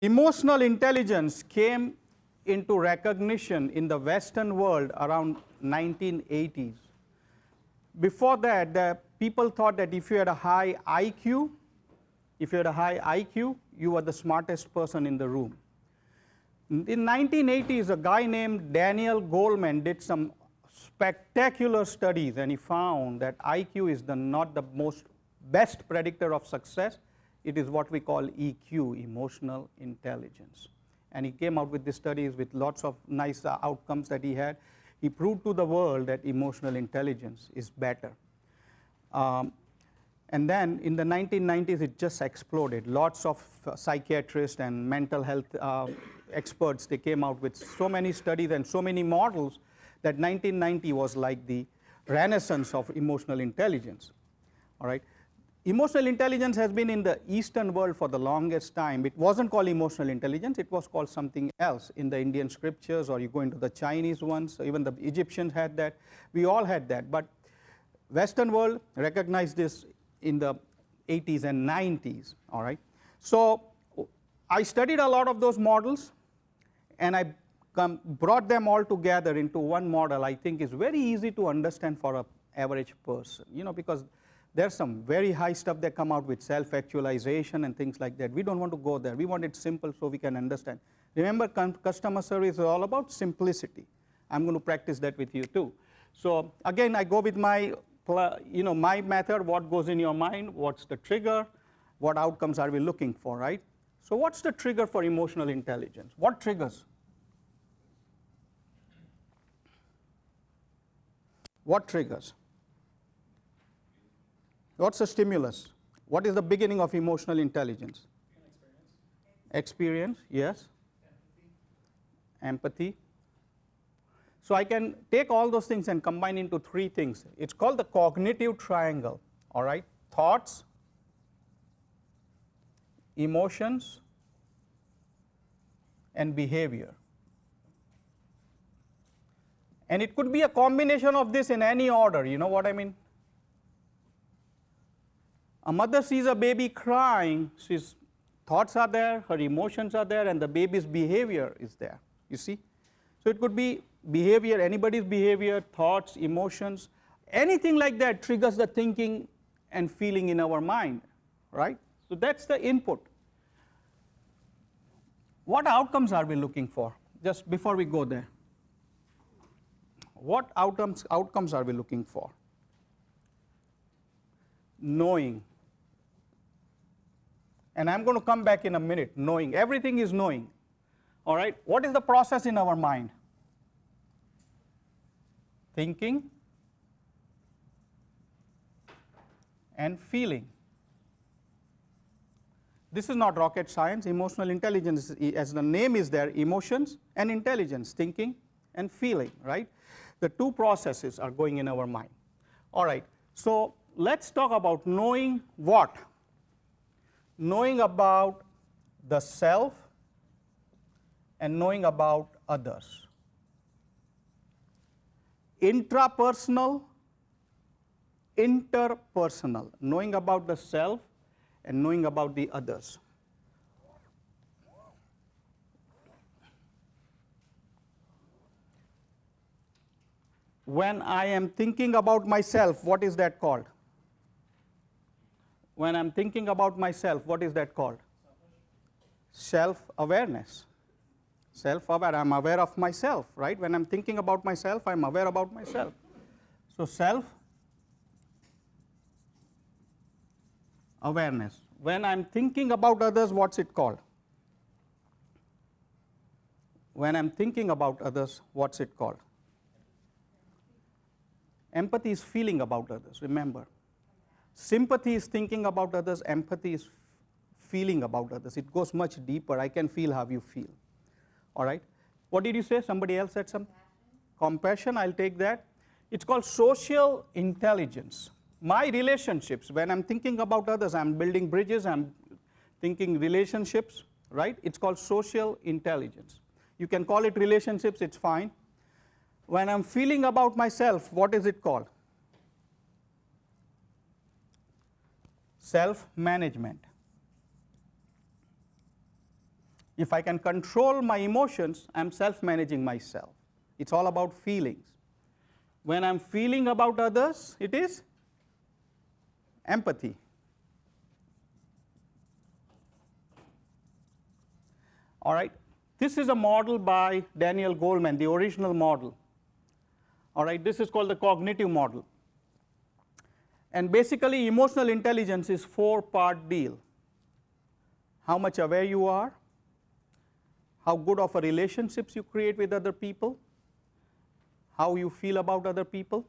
Emotional intelligence came into recognition in the Western world around 1980s. Before that, the people thought that if you had a high IQ, you were the smartest person in the room. In 1980s, a guy named Daniel Goleman did some spectacular studies, and he found that IQ is not the best predictor of success. It is what we call EQ, emotional intelligence. And he came out with these studies with lots of nice outcomes that he had. He proved to the world that emotional intelligence is better. And then in the 1990s, it just exploded. Lots of psychiatrists and mental health experts, they came out with so many studies and so many models that 1990 was like the renaissance of emotional intelligence. All right. Emotional intelligence has been in the Eastern world for the longest time. It wasn't called emotional intelligence. It was called something else in the Indian scriptures, or you go into the Chinese ones. Even the Egyptians had that. We all had that. But Western world recognized this in the 80s and 90s. All right. So I studied a lot of those models, and I brought them all together into one model. I think is very easy to understand for an average person, because there's some very high stuff that come out with self-actualization and things like that. We don't want to go there. We want it simple so we can understand. Remember, customer service is all about simplicity. I'm going to practice that with you too. So again, I go with my method. What goes in your mind? What's the trigger? What outcomes are we looking for, right? So what's the trigger for emotional intelligence? What triggers? What triggers? What's the stimulus? What is the beginning of emotional intelligence? Experience, yes. Empathy. So I can take all those things and combine into three things. It's called the cognitive triangle, all right? Thoughts, emotions, and behavior. And it could be a combination of this in any order, you know what I mean? A mother sees a baby crying, she's thoughts are there, her emotions are there, and the baby's behavior is there, you see? So it could be behavior, anybody's behavior, thoughts, emotions, anything like that triggers the thinking and feeling in our mind, right? So that's the input. What outcomes are we looking for? Just before we go there. What outcomes are we looking for? Knowing. And I'm going to come back in a minute. Knowing. Everything is knowing. All right? What is the process in our mind? Thinking and feeling. This is not rocket science. Emotional intelligence, as the name is there, emotions and intelligence, thinking and feeling, right? The two processes are going in our mind. All right. So let's talk about knowing what? Knowing about the self and knowing about others. Intrapersonal, interpersonal, knowing about the self and knowing about the others. When I am thinking about myself, what is that called? When I'm thinking about myself, what is that called? Self-awareness. Self-aware, I'm aware of myself, right? When I'm thinking about myself, I'm aware about myself. So self-awareness. When I'm thinking about others, what's it called? When I'm thinking about others, what's it called? Empathy is feeling about others, remember. Sympathy is thinking about others, empathy is feeling about others. It goes much deeper. I can feel how you feel. All right? What did you say? Somebody else said something? Compassion, I'll take that. It's called social intelligence. My relationships, when I'm thinking about others, I'm building bridges, I'm thinking relationships, right? It's called social intelligence. You can call it relationships, it's fine. When I'm feeling about myself, what is it called? Self-management. If I can control my emotions, I'm self-managing myself. It's all about feelings. When I'm feeling about others, it is empathy. All right. This is a model by Daniel Goleman, the original model. All right. This is called the cognitive model. And basically, emotional intelligence is 4-part deal. How much aware you are, how good of a relationships you create with other people, how you feel about other people,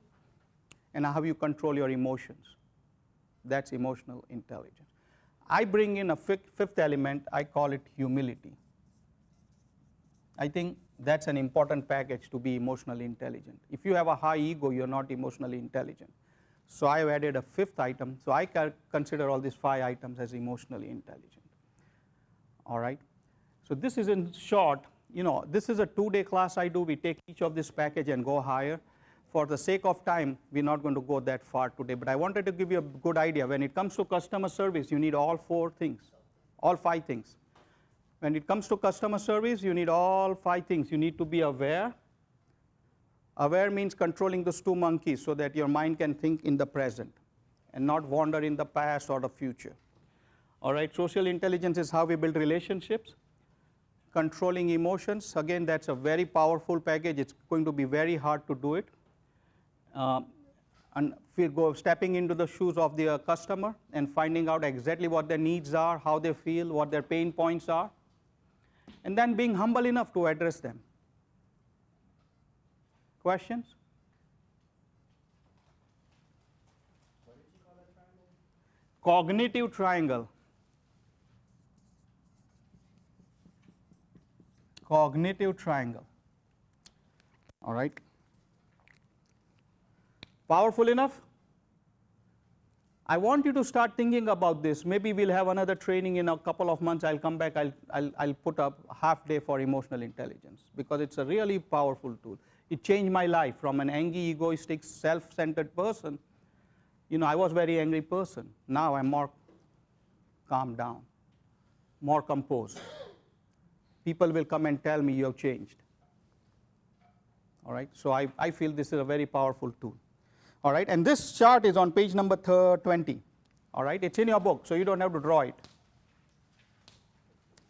and how you control your emotions. That's emotional intelligence. I bring in a fifth element. I call it humility. I think that's an important package to be emotionally intelligent. If you have a high ego, you're not emotionally intelligent. So I've added a fifth item. So I consider all these 5 items as emotionally intelligent. All right. So this is in short, this is a 2-day class I do. We take each of this package and go higher. For the sake of time, we're not going to go that far today. But I wanted to give you a good idea. When it comes to customer service, you need all 4 things, all 5 things. When it comes to customer service, you need all 5 things. You need to be aware. Aware means controlling those 2 monkeys so that your mind can think in the present and not wander in the past or the future. All right, social intelligence is how we build relationships. Controlling emotions, again, that's a very powerful package. It's going to be very hard to do it. And we go stepping into the shoes of the customer and finding out exactly what their needs are, how they feel, what their pain points are, and then being humble enough to address them. Questions? What did you call that triangle? Cognitive triangle. Cognitive triangle. All right. Powerful enough? I want you to start thinking about this. Maybe we'll have another training in a couple of months. I'll come back. I'll put up half day for emotional intelligence because it's a really powerful tool. It changed my life from an angry, egoistic, self-centered person. I was a very angry person. Now I'm more calmed down, more composed. People will come and tell me you have changed. All right. So I feel this is a very powerful tool. All right, and this chart is on page number 20. All right, it's in your book, so you don't have to draw it.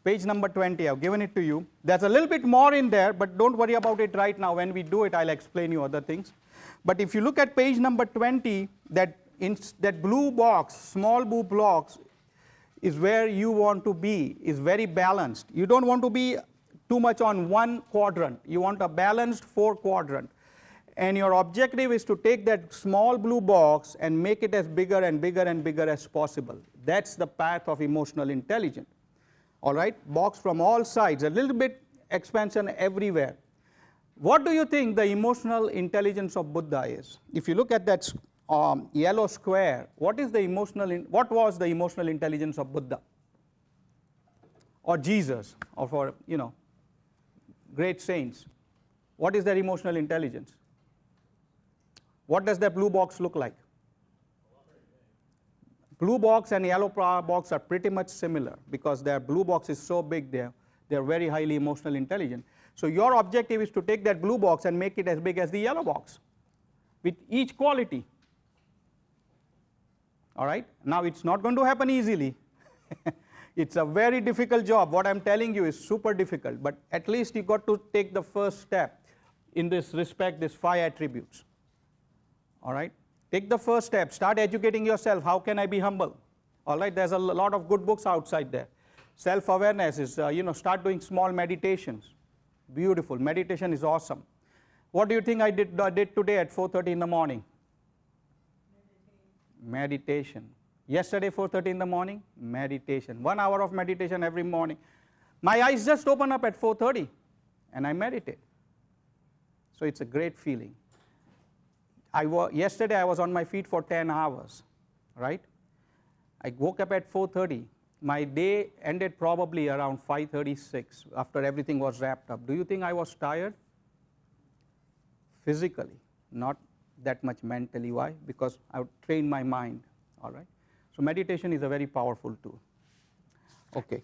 Page number 20, I've given it to you. There's a little bit more in there, but don't worry about it right now. When we do it, I'll explain you other things. But if you look at page number 20, that blue box, small blue box, is where you want to be, is very balanced. You don't want to be too much on one quadrant. You want a balanced 4-quadrant. And your objective is to take that small blue box and make it as bigger and bigger and bigger as possible. That's the path of emotional intelligence. All right, box from all sides, a little bit expansion everywhere. What do you think the emotional intelligence of Buddha is? If you look at that yellow square, what was the emotional intelligence of Buddha? Or Jesus, or for, great saints? What is their emotional intelligence? What does that blue box look like? Blue box and yellow box are pretty much similar because their blue box is so big they're very highly emotional intelligent. So your objective is to take that blue box and make it as big as the yellow box with each quality. All right? Now it's not going to happen easily. It's a very difficult job. What I'm telling you is super difficult, but at least you got to take the first step in this respect, these 5 attributes. All right? Take the first step. Start educating yourself. How can I be humble? All right? There's a lot of good books outside there. Self-awareness is, start doing small meditations. Beautiful. Meditation is awesome. What do you think I did today at 4:30 in the morning? Meditation. Yesterday, 4:30 in the morning? Meditation. 1 hour of meditation every morning. My eyes just open up at 4:30 and I meditate. So it's a great feeling. Yesterday I was on my feet for 10 hours, right? I woke up at 4:30. My day ended probably around 5:36 after everything was wrapped up. Do you think I was tired? Physically, not that much mentally. Why? Because I would train my mind, all right? So meditation is a very powerful tool. Okay.